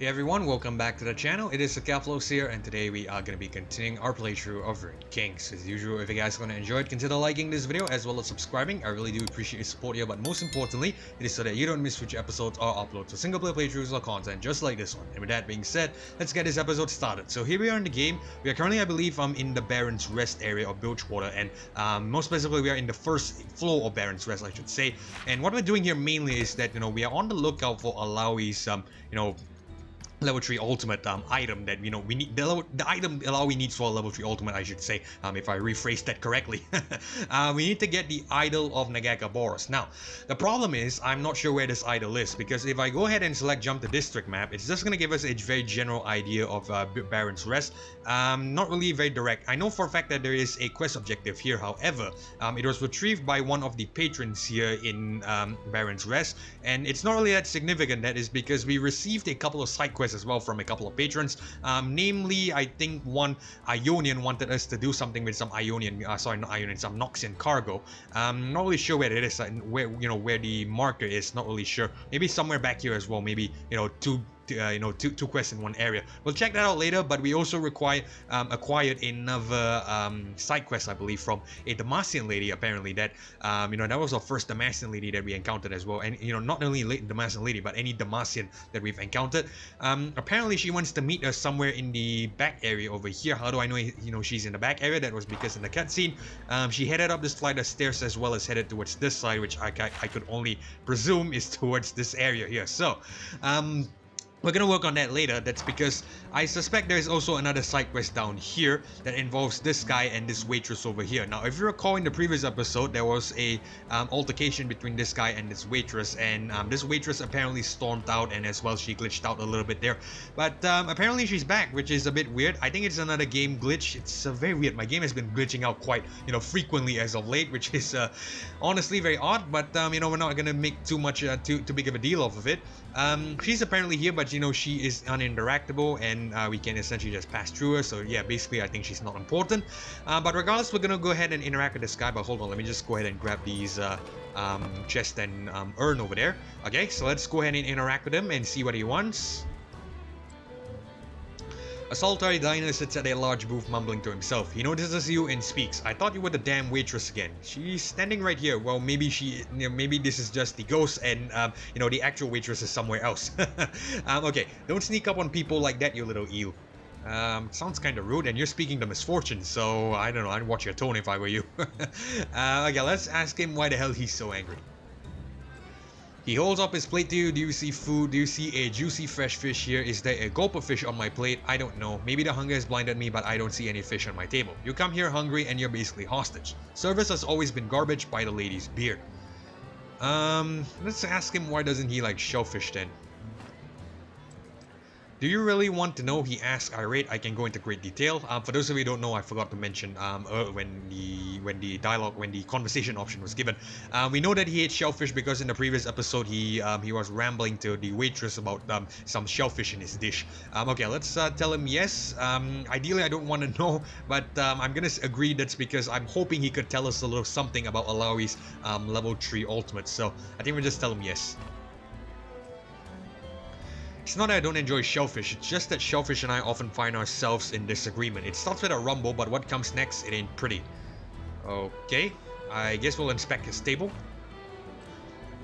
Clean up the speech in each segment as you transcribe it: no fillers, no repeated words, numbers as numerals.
Hey everyone, welcome back to the channel. It is Sakaflos here, and today we are going to be continuing our playthrough of Riot Games. As usual, if you guys are going to enjoy it, consider liking this video as well as subscribing. I really do appreciate your support here, but most importantly, it is so that you don't miss future episodes or uploads of single player playthroughs or content just like this one. And with that being said, let's get this episode started. So here we are in the game. We are currently, I believe, in the Baron's Rest area of Bilgewater, and most specifically, we are in the first floor of Baron's Rest, I should say. And what we're doing here mainly is that, we are on the lookout for Alawi's, level 3 ultimate item that we need, the item Alawi needs for a level 3 ultimate, I should say, if I rephrase that correctly. We need to get the idol of Nagaka Boros. Now the problem is I'm not sure where this idol is, because if I go ahead and select jump to district map, it's just going to give us a very general idea of Baron's Rest. Not really very direct. I know for a fact that there is a quest objective here, however it was retrieved by one of the patrons here in Baron's Rest, and it's not really that significant. That is because we received a couple of side quests as well from a couple of patrons. Namely, I think one Ionian wanted us to do something with some Ionian, some Noxian cargo. Not really sure where it is, where the marker is. Not really sure. Maybe somewhere back here as well. Maybe two quests in one area. We'll check that out later. But we also acquired another side quest, I believe, from a Damacian lady. Apparently, that that was our first Damacian lady that we encountered as well. And not only Damacian lady, but any Damacian that we've encountered. Apparently, she wants to meet us somewhere in the back area over here. How do I know she's in the back area? That was because in the cutscene, she headed up this flight of stairs as well as headed towards this side, which I could only presume is towards this area here. So, we're gonna work on that later. That's because I suspect there's also another side quest down here that involves this guy and this waitress over here. Now, if you recall in the previous episode, there was a altercation between this guy and this waitress, and this waitress apparently stormed out, and as well she glitched out a little bit there. But apparently she's back, which is a bit weird. I think it's another game glitch. It's very weird. My game has been glitching out quite frequently as of late, which is honestly very odd. But we're not gonna make too much too big of a deal off of it. She's apparently here, but she is uninteractable, and we can essentially just pass through her. So yeah, basically I think she's not important. But regardless, we're gonna go ahead and interact with this guy. But hold on, let me just go ahead and grab these chest and urn over there. Okay, so let's go ahead and interact with him and see what he wants. A solitary diner sits at a large booth mumbling to himself. He notices you and speaks. I thought you were the damn waitress again. She's standing right here. Well, maybe maybe this is just the ghost, and the actual waitress is somewhere else. Okay, don't sneak up on people like that, you little eel. Sounds kind of rude, and you're speaking to misfortune, so I don't know, I'd watch your tone if I were you. Okay, let's ask him why the hell he's so angry. He holds up his plate to you. Do you see food? Do you see a juicy fresh fish here? Is there a gulp of fish on my plate? I don't know. Maybe the hunger has blinded me, but I don't see any fish on my table. You come here hungry and you're basically hostage. Service has always been garbage by the lady's beard. Let's ask him why doesn't he like shellfish then? Do you really want to know? He asks, irate. I can go into great detail. For those of you who don't know, I forgot to mention when the conversation option was given. We know that he ate shellfish because in the previous episode he was rambling to the waitress about some shellfish in his dish. Okay, let's tell him yes. Ideally, I don't want to know, but I'm gonna agree that's because I'm hoping he could tell us a little something about Alawi's level 3 ultimate. So I think we'll just tell him yes. It's not that I don't enjoy shellfish, it's just that shellfish and I often find ourselves in disagreement. It starts with a rumble, but what comes next, it ain't pretty. Okay, I guess we'll inspect his table.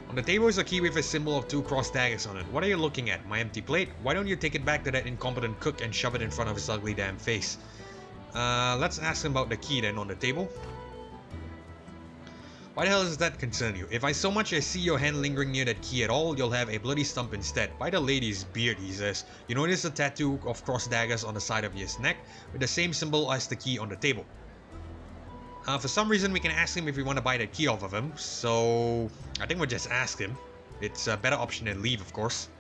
On the table is a key with a symbol of 2 crossed daggers on it. What are you looking at? My empty plate? Why don't you take it back to that incompetent cook and shove it in front of his ugly damn face? Let's ask him about the key then on the table. Why the hell does that concern you? If I so much as see your hand lingering near that key at all, you'll have a bloody stump instead. By the lady's beard, he says. You notice a tattoo of cross daggers on the side of his neck, with the same symbol as the key on the table. For some reason, we can ask him if we want to buy that key off of him, so I think we'll just ask him. It's a better option than leave, of course.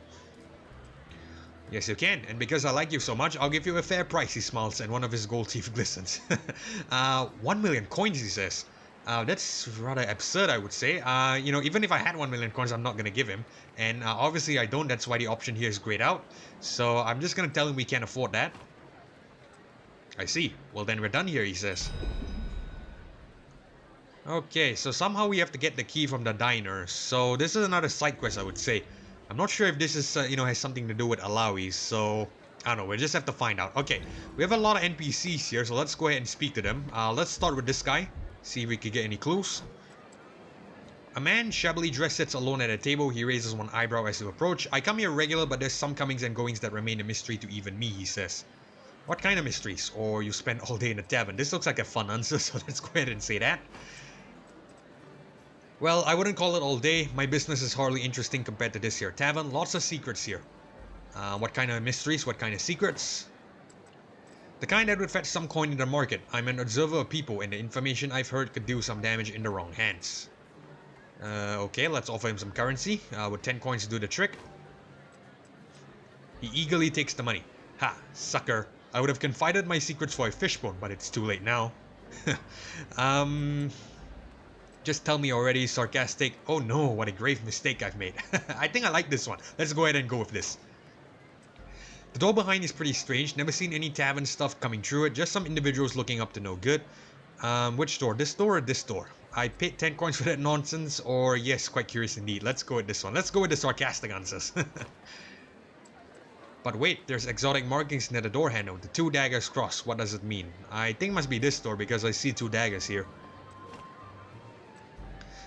Yes, you can, and because I like you so much, I'll give you a fair price, he smiles, and one of his gold teeth glistens. 1 million coins, he says. That's rather absurd, I would say. Even if I had 1 million coins, I'm not gonna give him. And obviously I don't, that's why the option here is grayed out. So I'm just gonna tell him we can't afford that. I see. Well then we're done here, he says. Okay, so somehow we have to get the key from the diner. So this is another side quest, I would say. I'm not sure if this is, has something to do with Alawi, so I don't know, we'll just have to find out. Okay, we have a lot of NPCs here, so let's go ahead and speak to them. Let's start with this guy, see if we can get any clues. A man shabbily dressed sits alone at a table. He raises one eyebrow as you approach. I come here regular, but there's some comings and goings that remain a mystery to even me, he says. What kind of mysteries? Or you spend all day in a tavern? This looks like a fun answer, so let's go ahead and say that. Well, I wouldn't call it all day. My business is hardly interesting compared to this here tavern. Lots of secrets here. What kind of mysteries? What kind of secrets? The kind that would fetch some coin in the market. I'm an observer of people, and the information I've heard could do some damage in the wrong hands. Okay, let's offer him some currency. Would 10 coins do the trick? He eagerly takes the money. Ha, sucker. I would have confided my secrets for a fishbone, but it's too late now. Just tell me already, sarcastic. Oh no, what a grave mistake I've made. I think I like this one. Let's go ahead and go with this. The door behind is pretty strange. Never seen any tavern stuff coming through it. Just some individuals looking up to no good. Which door? This door or this door? I paid 10 coins for that nonsense, or yes, quite curious indeed. Let's go with this one. Let's go with the sarcastic answers. But wait, there's exotic markings near the door handle. The 2 daggers cross. What does it mean? I think it must be this door because I see 2 daggers here.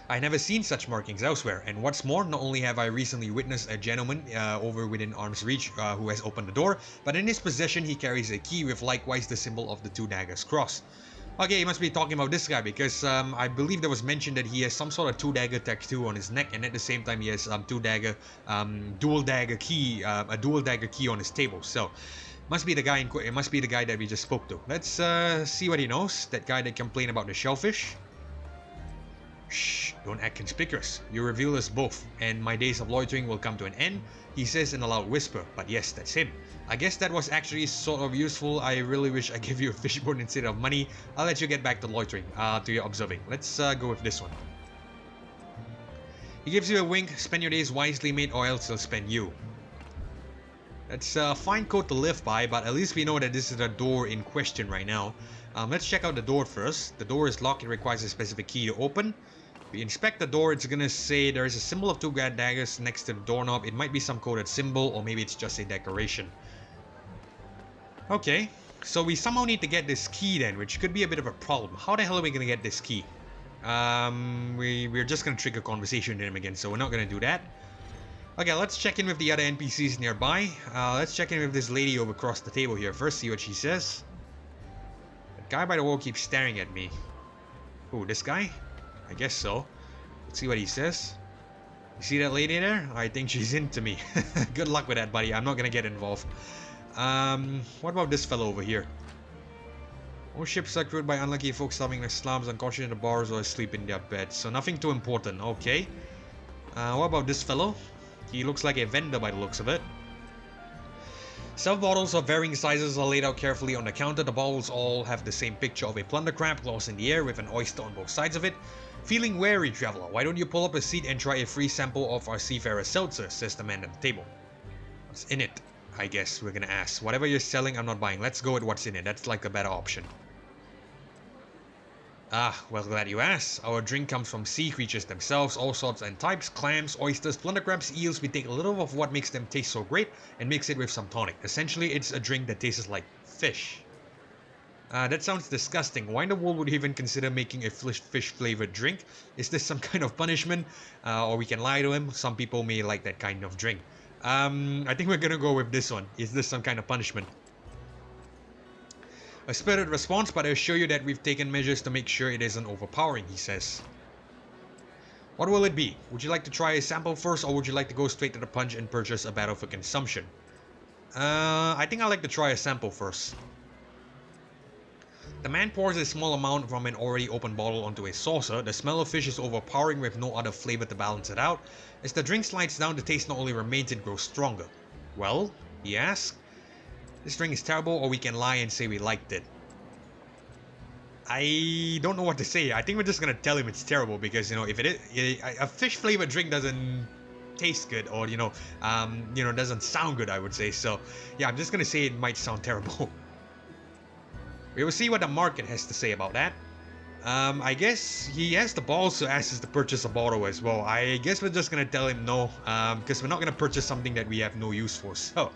I never seen such markings elsewhere, and what's more, not only have I recently witnessed a gentleman over within arm's reach who has opened the door, but in his possession he carries a key with likewise the symbol of the 2 daggers cross. Okay, he must be talking about this guy because I believe there was mentioned that he has some sort of 2 dagger tattoo on his neck, and at the same time he has dual dagger key on his table. So must be the guy it must be the guy that we just spoke to. Let's see what he knows. That guy that complained about the shellfish. Shh, don't act conspicuous. You reveal us both, and my days of loitering will come to an end, he says in a loud whisper. But yes, that's him. I guess that was actually sort of useful. I really wish I gave you a fishbone instead of money. I'll let you get back to loitering, to your observing. Let's go with this one. He gives you a wink. Spend your days wisely, mate, or else he'll spend you. That's a fine code to live by, but at least we know that this is the door in question right now. Let's check out the door first. The door is locked. It requires a specific key to open. We inspect the door. It's gonna say there is a symbol of 2 daggers next to the doorknob. It might be some coded symbol, or maybe it's just a decoration. Okay, so we somehow need to get this key then, which could be a bit of a problem. How the hell are we gonna get this key? We're just gonna trigger conversation with him again, so we're not gonna do that. Okay, let's check in with the other NPCs nearby. Let's check in with this lady over across the table here first, see what she says. The guy by the wall keeps staring at me. Who, this guy? I guess so. Let's see what he says. You see that lady there? I think she's into me. Good luck with that, buddy. I'm not gonna get involved. What about this fellow over here? Most ships are crewed by unlucky folks starving in the slums, unconscious in the bars, or asleep in their beds. So nothing too important. Okay. What about this fellow? He looks like a vendor by the looks of it. Several bottles of varying sizes are laid out carefully on the counter. The bottles all have the same picture of a plunder crab, claws in the air with an oyster on both sides of it. Feeling wary, traveler, why don't you pull up a seat and try a free sample of our seafarer seltzer, says the man at the table. What's in it? I guess we're gonna ask. Whatever you're selling, I'm not buying. Let's go with what's in it. That's like the better option. Ah, well, glad you asked. Our drink comes from sea creatures themselves, all sorts and types, clams, oysters, plunder crabs, eels. We take a little of what makes them taste so great and mix it with some tonic. Essentially, it's a drink that tastes like fish. That sounds disgusting. Why in the world would you even consider making a fish-flavored drink? Is this some kind of punishment? Or we can lie to him? Some people may like that kind of drink. I think we're gonna go with this one. Is this some kind of punishment? A spirited response, but I assure you that we've taken measures to make sure it isn't overpowering, he says. What will it be? Would you like to try a sample first, or would you like to go straight to the punch and purchase a bottle for consumption? I think I'd like to try a sample first. The man pours a small amount from an already open bottle onto a saucer. The smell of fish is overpowering with no other flavor to balance it out. As the drink slides down, the taste not only remains, it grows stronger. Well, he asks. This drink is terrible, or we can lie and say we liked it. I don't know what to say. I think we're just gonna tell him it's terrible because, you know, if it is a fish flavored drink doesn't taste good, or doesn't sound good, I would say. So yeah, I'm just gonna say it might sound terrible. We will see what the market has to say about that. I guess he has the balls to ask us to purchase a bottle as well. I guess we're just gonna tell him no, because we're not gonna purchase something that we have no use for. So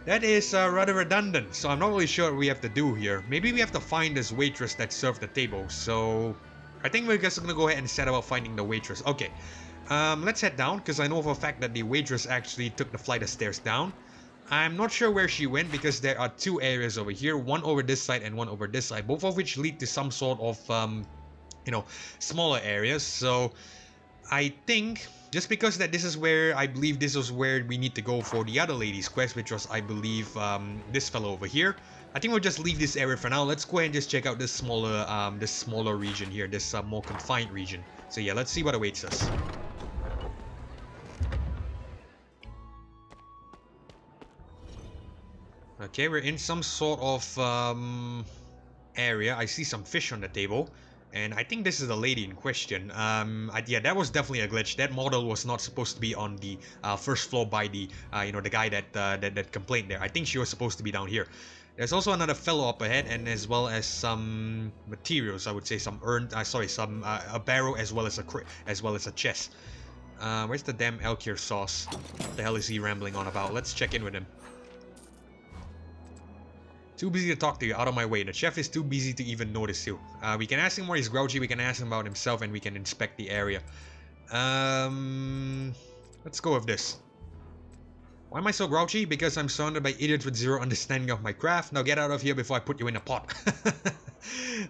that is rather redundant. So I'm not really sure what we have to do here. Maybe we have to find this waitress that served the table. So I think we're just gonna go ahead and set about finding the waitress. Okay, let's head down because I know for a fact that the waitress actually took the flight of stairs down. I'm not sure where she went because there are two areas over here, one over this side and one over this side, both of which lead to some sort of, you know, smaller areas. So I think just because that this is where I believe this was where we need to go for the other lady's quest, which was I believe this fellow over here. I think we'll just leave this area for now. Let's go ahead and just check out this smaller region here, this more confined region. So yeah, let's see what awaits us. Okay, we're in some sort of area. I see some fish on the table, and I think this is the lady in question. Yeah, that was definitely a glitch. That model was not supposed to be on the first floor by the you know, the guy that complained there. I think she was supposed to be down here. There's also another fellow up ahead, and as well as some materials. I would say some some a barrel as well as a chest. Where's the damn Elkir sauce? What the hell is he rambling on about? Let's check in with him. Too busy to talk to you, out of my way. The chef is too busy to even notice you. We can ask him why he's grouchy, we can ask him about himself, and we can inspect the area. Let's go with this. Why am I so grouchy? Because I'm surrounded by idiots with zero understanding of my craft. Now get out of here before I put you in a pot.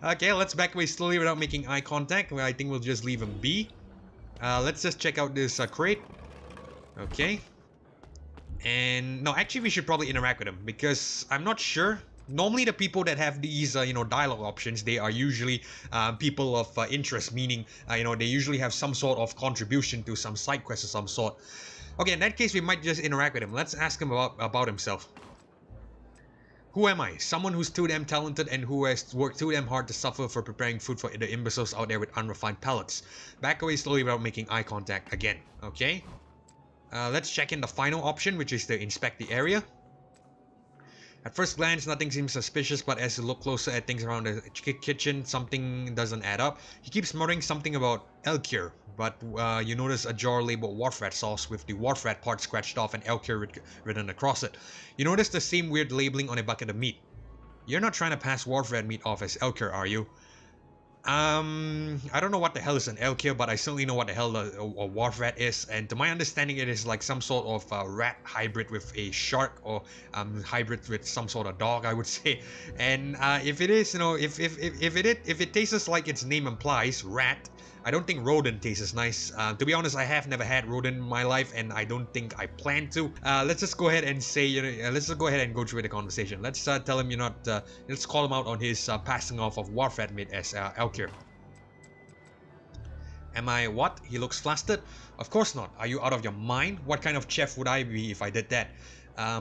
Okay, let's back away slowly without making eye contact. Well, I think we'll just leave him be. Let's just check out this crate. Okay. And no, actually we should probably interact with him because I'm not sure. Normally the people that have these you know, dialogue options, they are usually people of interest, meaning you know, they usually have some sort of contribution to some side quest of some sort. Okay, in that case we might just interact with him. Let's ask him about himself. Who am I? Someone who's too damn talented and who has worked too damn hard to suffer for preparing food for the imbeciles out there with unrefined palates. Back away slowly without making eye contact again. Okay. Let's check in the final option, which is to inspect the area. At first glance, nothing seems suspicious, but as you look closer at things around the kitchen, something doesn't add up. He keeps muttering something about Elkir, but you notice a jar labeled wharf rat sauce with the wharf rat part scratched off and Elkir written across it. You notice the same weird labeling on a bucket of meat. You're not trying to pass wharf rat meat off as Elkir, are you? I don't know what the hell is an Elkir, but I certainly know what the hell a wharf rat is, and to my understanding it is like some sort of rat hybrid with a shark, or hybrid with some sort of dog, I would say. And if it is, you know, if it tastes like its name implies, rat, I don't think rodent tastes nice. To be honest, I have never had rodent in my life, and I don't think I plan to. Let's just go ahead and say, you know, let's just go ahead and go through the conversation. Let's tell him you're not. Let's call him out on his passing off of wharf rat meat as Elkir. Am I what? He looks flustered. Of course not. Are you out of your mind? What kind of chef would I be if I did that?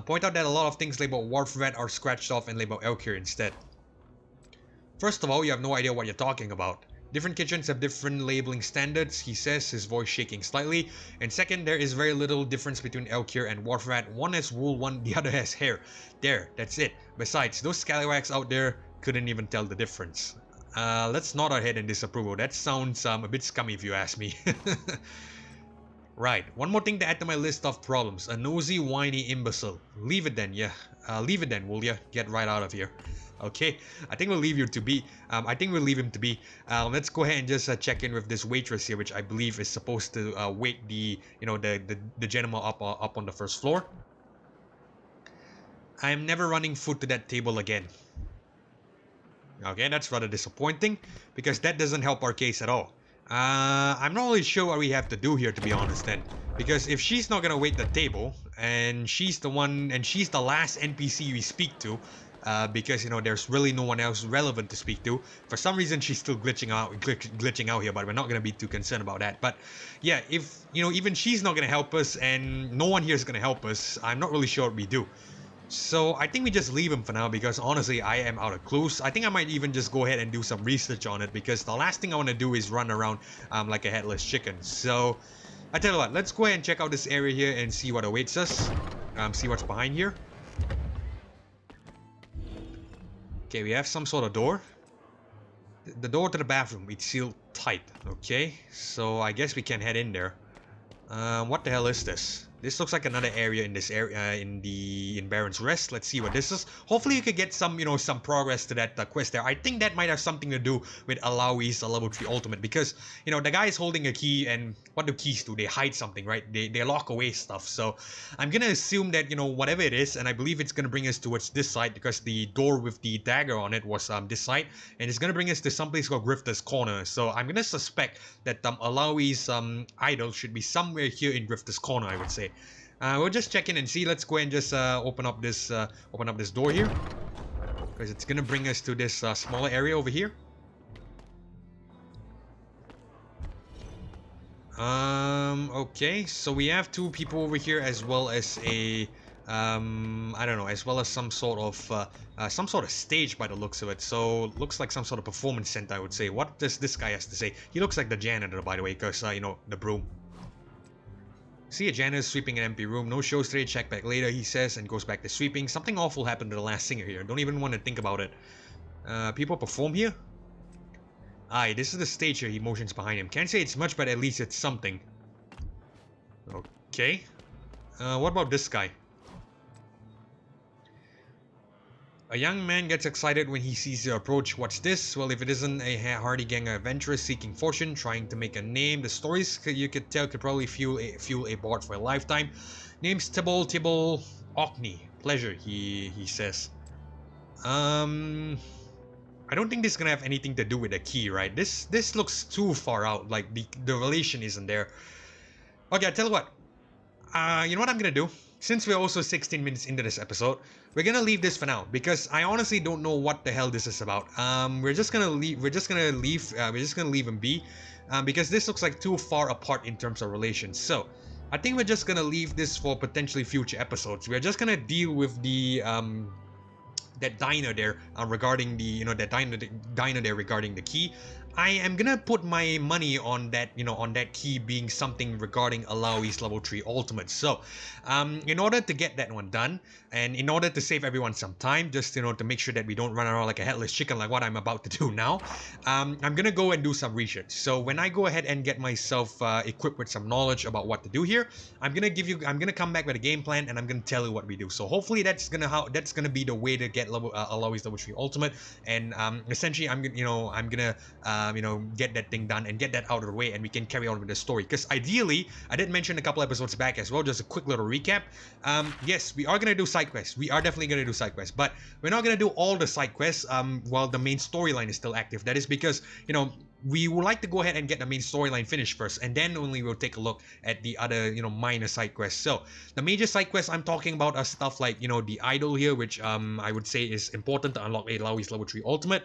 Point out that a lot of things labeled wharf rat are scratched off and labeled Elkir instead. First of all, you have no idea what you're talking about. Different kitchens have different labeling standards, he says, his voice shaking slightly. And second, there is very little difference between Elkir and wharf rat. One has wool, the other has hair. There, that's it. Besides, those scallywags out there couldn't even tell the difference. Let's nod our head in disapproval. That sounds a bit scummy if you ask me. Right, one more thing to add to my list of problems. A nosy, whiny imbecile. Leave it then, yeah. Leave it then, will ya? Get right out of here. Okay, I think we'll leave you to be. I think we'll leave him to be. Let's go ahead and just check in with this waitress here, which I believe is supposed to wait the, you know, the gentleman up on the first floor. I'm never running food to that table again. Okay, that's rather disappointing because that doesn't help our case at all. I'm not really sure what we have to do here, to be honest, then. Because if she's not gonna wait the table, and she's the one, and she's the last NPC we speak to, because, you know, there's really no one else relevant to speak to. For some reason, she's still glitching out here, but we're not gonna be too concerned about that. But yeah, if, you know, even she's not gonna help us, and no one here is gonna help us, I'm not really sure what we do. So I think we just leave him for now because honestly I am out of clues. I think I might even just go ahead and do some research on it because the last thing I want to do is run around like a headless chicken. So I tell you what, let's go ahead and check out this area here and see what awaits us. See what's behind here. Okay, we have some sort of door. The door to the bathroom, it's sealed tight. Okay, so I guess we can head in there. What the hell is this? This looks like another area in this area in Baron's Rest. Let's see what this is. Hopefully you could get some, some progress to that quest there. I think that might have something to do with Alawi's level 3 ultimate because, the guy is holding a key, and what do keys do? They hide something, right? They lock away stuff. So I'm gonna assume that, whatever it is, and I believe it's gonna bring us towards this side because the door with the dagger on it was this side, and it's gonna bring us to some place called Grifter's Corner. So I'm gonna suspect that Alawi's idol should be somewhere here in Grifter's Corner, I would say. We'll just check in and see. Let's go and just open up this door here, because it's gonna bring us to this smaller area over here. Okay, so we have two people over here as well as a I don't know, as well as some sort of stage by the looks of it. So looks like some sort of performance center, I would say. What does this guy has to say? He looks like the janitor, by the way, because the broom. See a janitor sweeping an empty room. No shows today, check back later, he says, and goes back to sweeping. Something awful happened to the last singer here. Don't even want to think about it. People perform here? Aye, this is the stage here, he motions behind him. Can't say it's much, but at least it's something. Okay. What about this guy? A young man gets excited when he sees you approach. What's this? Well, if it isn't a hardy gang of adventurers seeking fortune, trying to make a name, the stories you could tell could probably fuel a bard for a lifetime. Name's Tibble Orkney. Pleasure, he says. I don't think this is gonna have anything to do with the key, right? This looks too far out. Like the relation isn't there. Okay, I tell you what. You know what I'm gonna do? Since we're also 16 minutes into this episode, we're gonna leave this for now because I honestly don't know what the hell this is about. We're just gonna leave. We're just gonna leave him be, because this looks like too far apart in terms of relations. So, I think we're just gonna leave this for potentially future episodes. We're just gonna deal with the that diner there regarding the that diner there regarding the key. I am gonna put my money on that, on that key being something regarding Alawi's level 3 ultimate. So, in order to get that one done, and in order to save everyone some time, just, to make sure that we don't run around like a headless chicken like what I'm about to do now, I'm gonna go and do some research. So when I go ahead and get myself equipped with some knowledge about what to do here, I'm gonna come back with a game plan, and I'm gonna tell you what we do. So hopefully that's gonna be the way to get Alawi's level 3 ultimate, and essentially I'm gonna get that thing done and get that out of the way, and we can carry on with the story. Because ideally, I did mention a couple episodes back as well, just a quick little recap. Yes, we are gonna do side quests. We are definitely gonna do side quests, but we're not gonna do all the side quests while the main storyline is still active. That is because, we would like to go ahead and get the main storyline finished first, and then only we'll take a look at the other, minor side quests. So the major side quests I'm talking about are stuff like, the idol here, which I would say is important to unlock Alawi's level 3 ultimate.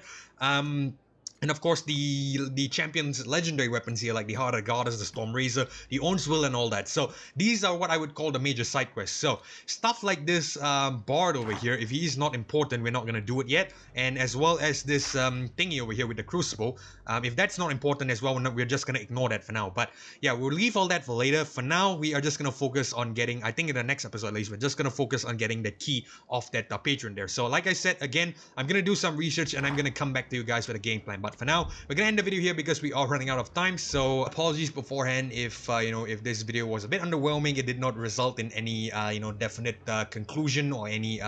And of course, the champion's legendary weapons here, like the Heart of Goddess, the Storm Razor, the Own's Will, and all that. So these are what I would call the major side quests. So stuff like this bard over here, if he's not important, we're not gonna do it yet. And as well as this thingy over here with the Crucible, if that's not important as well, we're just gonna ignore that for now. But yeah, we'll leave all that for later. For now, we are just gonna focus on getting, I think in the next episode at least, we're just gonna focus on getting the key off that patron there. So like I said, again, I'm gonna do some research, and I'm gonna come back to you guys with a game plan. But for now, we're gonna end the video here because we are running out of time. So apologies beforehand if if this video was a bit underwhelming. It did not result in any definite conclusion or any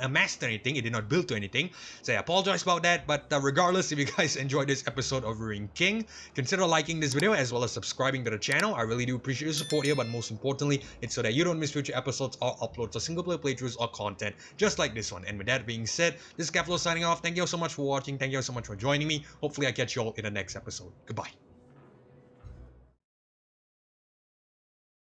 amassed anything. It did not build to anything. So I apologize about that. But regardless, if you guys enjoyed this episode of Runeterra King, consider liking this video as well as subscribing to the channel. I really do appreciate your support here. But most importantly, it's so that you don't miss future episodes or uploads or single player playthroughs or content just like this one. And with that being said, this is Caplo signing off. Thank you all so much for watching. Thank you all so much for joining me. Hopefully I catch you all in the next episode. Goodbye.